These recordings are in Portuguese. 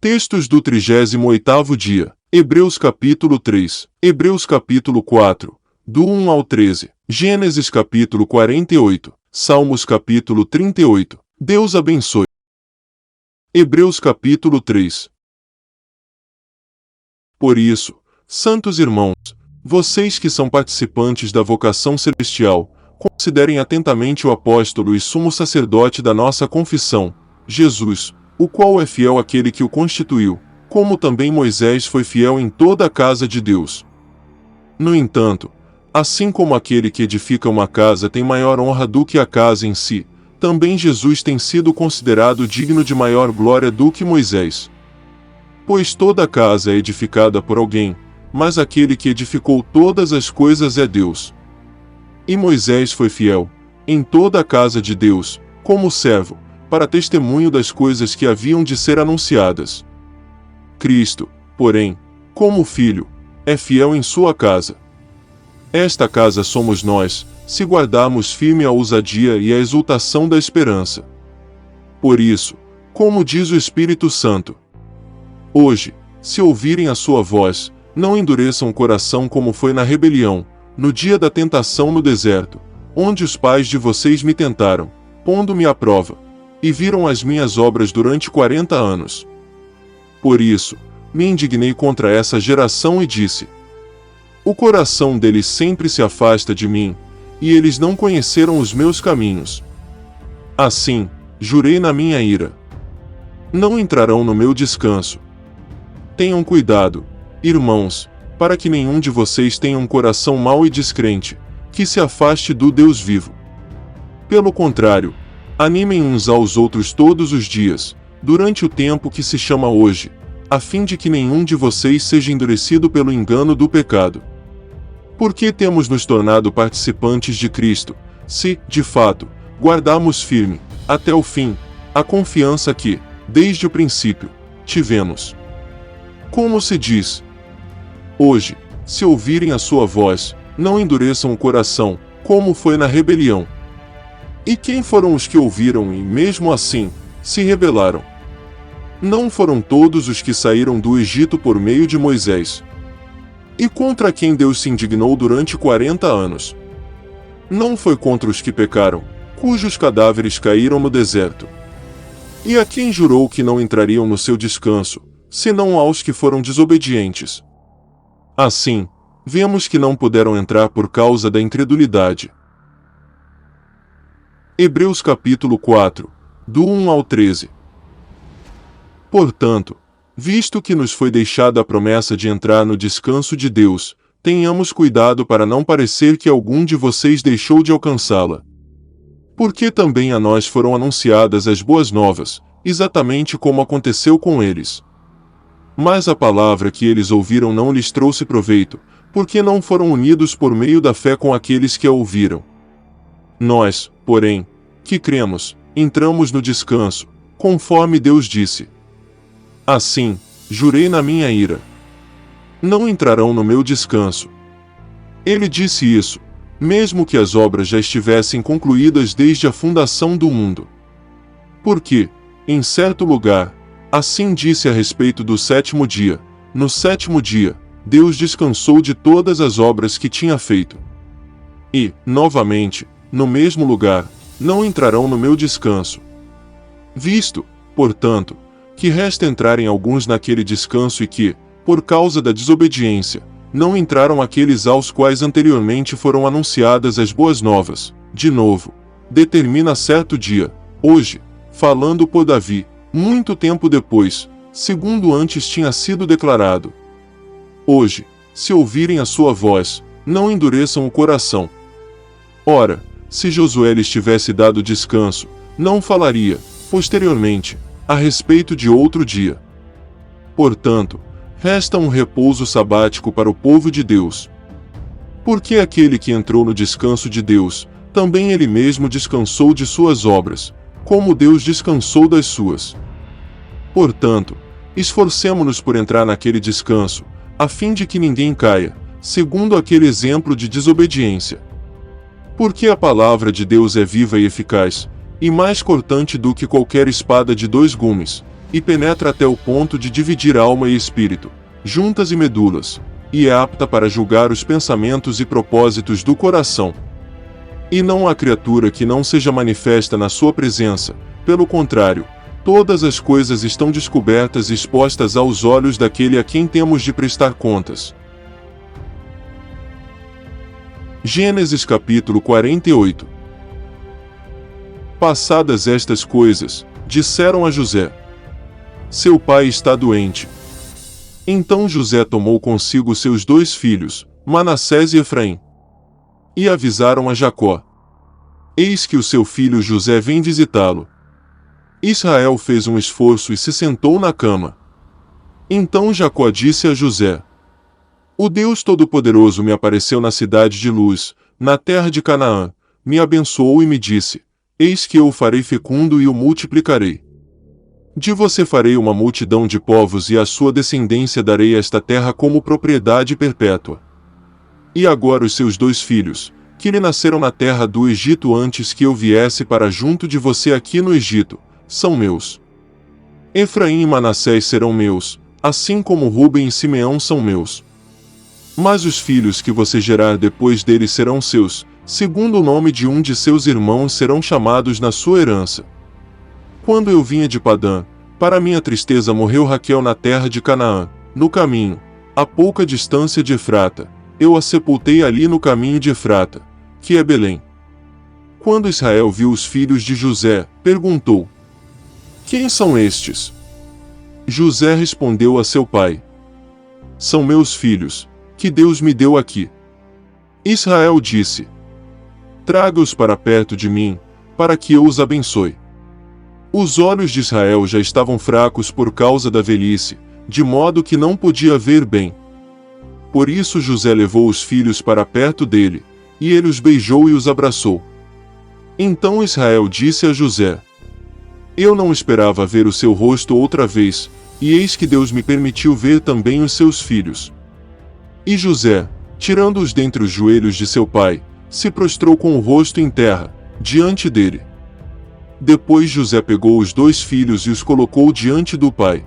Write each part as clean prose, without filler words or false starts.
Textos do 38º dia. Hebreus capítulo 3, Hebreus capítulo 4, do 1 ao 13, Gênesis capítulo 48, Salmos capítulo 38. Deus abençoe. Hebreus capítulo 3. Por isso, santos irmãos, vocês que são participantes da vocação celestial, considerem atentamente o apóstolo e sumo sacerdote da nossa confissão, Jesus, o qual é fiel àquele que o constituiu, como também Moisés foi fiel em toda a casa de Deus. No entanto, assim como aquele que edifica uma casa tem maior honra do que a casa em si, também Jesus tem sido considerado digno de maior glória do que Moisés. Pois toda casa é edificada por alguém, mas aquele que edificou todas as coisas é Deus. E Moisés foi fiel, em toda a casa de Deus, como servo, para testemunho das coisas que haviam de ser anunciadas. Cristo, porém, como filho, é fiel em sua casa. Esta casa somos nós, se guardarmos firme a ousadia e a exultação da esperança. Por isso, como diz o Espírito Santo, hoje, se ouvirem a sua voz, não endureçam o coração como foi na rebelião, no dia da tentação no deserto, onde os pais de vocês me tentaram, pondo-me à prova, e viram as minhas obras durante 40 anos. Por isso, me indignei contra essa geração e disse: o coração deles sempre se afasta de mim, e eles não conheceram os meus caminhos. Assim, jurei na minha ira: não entrarão no meu descanso. Tenham cuidado, irmãos, para que nenhum de vocês tenha um coração mau e descrente, que se afaste do Deus vivo. Pelo contrário, animem uns aos outros todos os dias, durante o tempo que se chama hoje, a fim de que nenhum de vocês seja endurecido pelo engano do pecado. Porque temos nos tornado participantes de Cristo, se, de fato, guardarmos firme, até o fim, a confiança que, desde o princípio, tivemos. Como se diz: hoje, se ouvirem a sua voz, não endureçam o coração, como foi na rebelião. E quem foram os que ouviram e, mesmo assim, se rebelaram? Não foram todos os que saíram do Egito por meio de Moisés? E contra quem Deus se indignou durante 40 anos? Não foi contra os que pecaram, cujos cadáveres caíram no deserto. E a quem jurou que não entrariam no seu descanso, senão aos que foram desobedientes? Assim, vemos que não puderam entrar por causa da incredulidade. Hebreus capítulo 4, do 1 ao 13. Portanto, visto que nos foi deixada a promessa de entrar no descanso de Deus, tenhamos cuidado para não parecer que algum de vocês deixou de alcançá-la. Porque também a nós foram anunciadas as boas novas, exatamente como aconteceu com eles. Mas a palavra que eles ouviram não lhes trouxe proveito, porque não foram unidos por meio da fé com aqueles que a ouviram. Nós, porém, que cremos, entramos no descanso, conforme Deus disse: assim, jurei na minha ira: não entrarão no meu descanso. Ele disse isso, mesmo que as obras já estivessem concluídas desde a fundação do mundo. Porque, em certo lugar, assim disse a respeito do sétimo dia: no sétimo dia, Deus descansou de todas as obras que tinha feito. E, novamente, no mesmo lugar, não entrarão no meu descanso. Visto, portanto, que resta entrarem alguns naquele descanso e que, por causa da desobediência, não entraram aqueles aos quais anteriormente foram anunciadas as boas novas, de novo, determina certo dia, hoje, falando por Davi, muito tempo depois, segundo antes tinha sido declarado: hoje, se ouvirem a sua voz, não endureçam o coração. Ora, se Josué lhes tivesse dado descanso, não falaria, posteriormente, a respeito de outro dia. Portanto, resta um repouso sabático para o povo de Deus. Porque aquele que entrou no descanso de Deus, também ele mesmo descansou de suas obras, como Deus descansou das suas. Portanto, esforcemo-nos por entrar naquele descanso, a fim de que ninguém caia, segundo aquele exemplo de desobediência. Porque a palavra de Deus é viva e eficaz, e mais cortante do que qualquer espada de 2 gumes, e penetra até o ponto de dividir alma e espírito, juntas e medulas, e é apta para julgar os pensamentos e propósitos do coração. E não há criatura que não seja manifesta na sua presença, pelo contrário, todas as coisas estão descobertas e expostas aos olhos daquele a quem temos de prestar contas. Gênesis capítulo 48. Passadas estas coisas, disseram a José: seu pai está doente. Então José tomou consigo seus 2 filhos, Manassés e Efraim, e avisaram a Jacó: eis que o seu filho José vem visitá-lo. Israel fez um esforço e se sentou na cama. Então Jacó disse a José: o Deus Todo-Poderoso me apareceu na cidade de Luz, na terra de Canaã, me abençoou e me disse: eis que eu o farei fecundo e o multiplicarei. De você farei uma multidão de povos e à sua descendência darei esta terra como propriedade perpétua. E agora os seus 2 filhos, que lhe nasceram na terra do Egito antes que eu viesse para junto de você aqui no Egito, são meus. Efraim e Manassés serão meus, assim como Rúben e Simeão são meus. Mas os filhos que você gerar depois deles serão seus, segundo o nome de um de seus irmãos serão chamados na sua herança. Quando eu vinha de Padã, para minha tristeza morreu Raquel na terra de Canaã, no caminho, a pouca distância de Efrata, eu a sepultei ali no caminho de Efrata, que é Belém. Quando Israel viu os filhos de José, perguntou: quem são estes? José respondeu a seu pai: são meus filhos, que Deus me deu aqui. Israel disse: traga-os para perto de mim, para que eu os abençoe. Os olhos de Israel já estavam fracos por causa da velhice, de modo que não podia ver bem. Por isso José levou os filhos para perto dele, e ele os beijou e os abraçou. Então Israel disse a José: eu não esperava ver o seu rosto outra vez, e eis que Deus me permitiu ver também os seus filhos. E José, tirando-os dentre os joelhos de seu pai, se prostrou com o rosto em terra, diante dele. Depois José pegou os 2 filhos e os colocou diante do pai.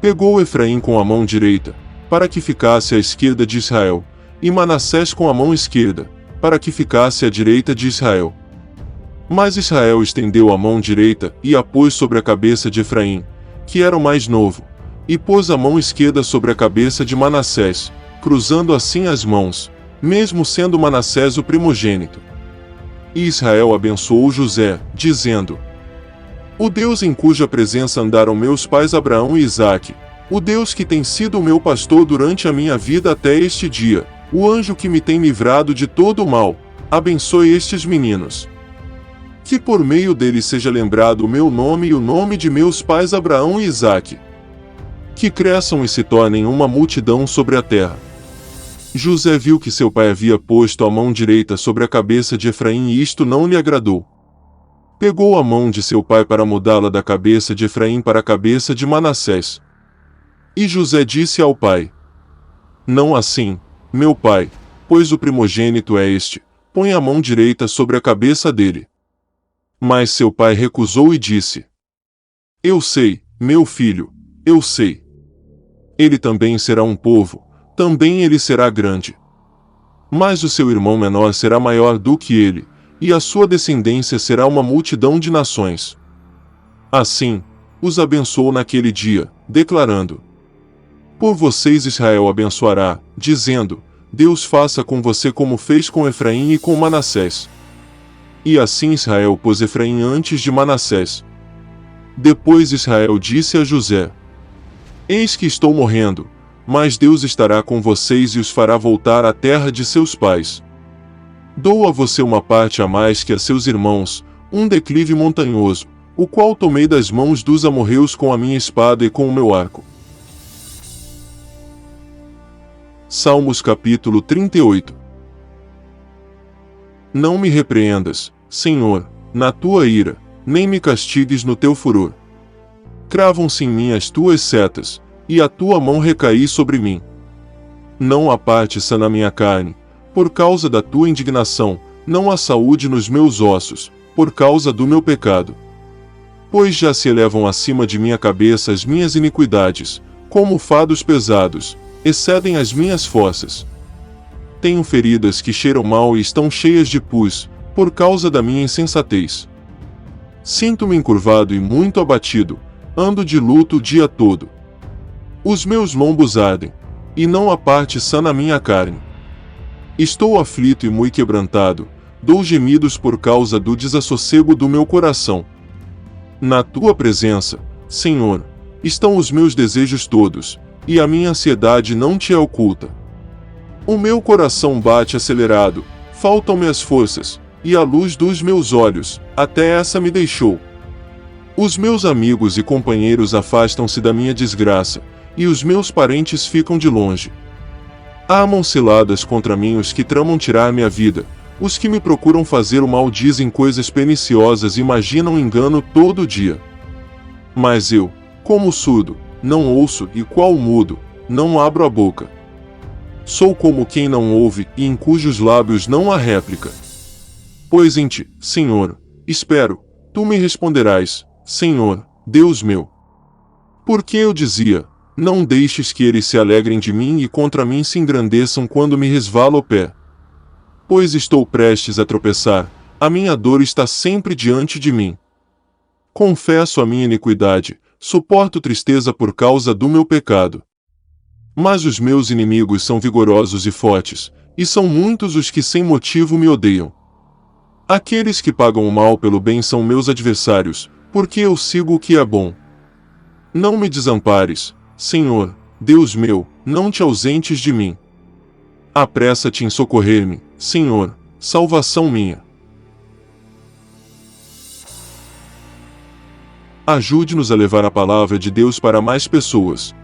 Pegou Efraim com a mão direita, para que ficasse à esquerda de Israel, e Manassés com a mão esquerda, para que ficasse à direita de Israel. Mas Israel estendeu a mão direita e a pôs sobre a cabeça de Efraim, que era o mais novo, e pôs a mão esquerda sobre a cabeça de Manassés, cruzando assim as mãos, mesmo sendo Manassés o primogênito. E Israel abençoou José, dizendo: o Deus em cuja presença andaram meus pais Abraão e Isaque, o Deus que tem sido o meu pastor durante a minha vida até este dia, o anjo que me tem livrado de todo o mal, abençoe estes meninos. Que por meio deles seja lembrado o meu nome e o nome de meus pais Abraão e Isaque. Que cresçam e se tornem uma multidão sobre a terra. José viu que seu pai havia posto a mão direita sobre a cabeça de Efraim e isto não lhe agradou. Pegou a mão de seu pai para mudá-la da cabeça de Efraim para a cabeça de Manassés. E José disse ao pai: não assim, meu pai, pois o primogênito é este, põe a mão direita sobre a cabeça dele. Mas seu pai recusou e disse: eu sei, meu filho, eu sei. Ele também será um povo, também ele será grande. Mas o seu irmão menor será maior do que ele, e a sua descendência será uma multidão de nações. Assim, os abençoou naquele dia, declarando: por vocês Israel abençoará, dizendo: Deus faça com você como fez com Efraim e com Manassés. E assim Israel pôs Efraim antes de Manassés. Depois Israel disse a José: eis que estou morrendo, mas Deus estará com vocês e os fará voltar à terra de seus pais. Dou a você uma parte a mais que a seus irmãos, um declive montanhoso, o qual tomei das mãos dos amorreus com a minha espada e com o meu arco. Salmos capítulo 38. Não me repreendas, Senhor, na tua ira, nem me castigues no teu furor. Cravam-se em mim as tuas setas, e a tua mão recaí sobre mim. Não há parte sã na minha carne, por causa da tua indignação, não há saúde nos meus ossos, por causa do meu pecado. pois já se elevam acima de minha cabeça as minhas iniquidades, como fardos pesados, excedem as minhas forças. Tenho feridas que cheiram mal e estão cheias de pus, por causa da minha insensatez. Sinto-me encurvado e muito abatido, ando de luto o dia todo. Os meus lombos ardem, e não há parte sã na minha carne. Estou aflito e muito quebrantado, dou gemidos por causa do desassossego do meu coração. Na tua presença, Senhor, estão os meus desejos todos, e a minha ansiedade não te é oculta. O meu coração bate acelerado, faltam-me as forças, e a luz dos meus olhos, até essa me deixou. Os meus amigos e companheiros afastam-se da minha desgraça, e os meus parentes ficam de longe. Armam ciladas contra mim os que tramam tirar-me a vida, os que me procuram fazer o mal dizem coisas perniciosas e imaginam engano todo dia. Mas eu, como surdo, não ouço e qual mudo, não abro a boca. Sou como quem não ouve e em cujos lábios não há réplica. Pois em ti, Senhor, espero, tu me responderás, Senhor, Deus meu. Porque eu dizia, não deixes que eles se alegrem de mim e contra mim se engrandeçam quando me resvalo o pé. Pois estou prestes a tropeçar, a minha dor está sempre diante de mim. Confesso a minha iniquidade, suporto tristeza por causa do meu pecado. Mas os meus inimigos são vigorosos e fortes, e são muitos os que sem motivo me odeiam. Aqueles que pagam o mal pelo bem são meus adversários, porque eu sigo o que é bom. Não me desampares, Senhor, Deus meu, não te ausentes de mim. Apressa-te em socorrer-me, Senhor, salvação minha. Ajude-nos a levar a palavra de Deus para mais pessoas.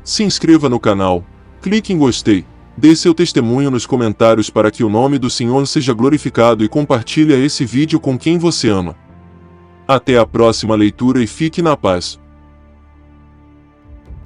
Se inscreva no canal, clique em gostei, dê seu testemunho nos comentários para que o nome do Senhor seja glorificado e compartilhe esse vídeo com quem você ama. Até a próxima leitura e fique na paz.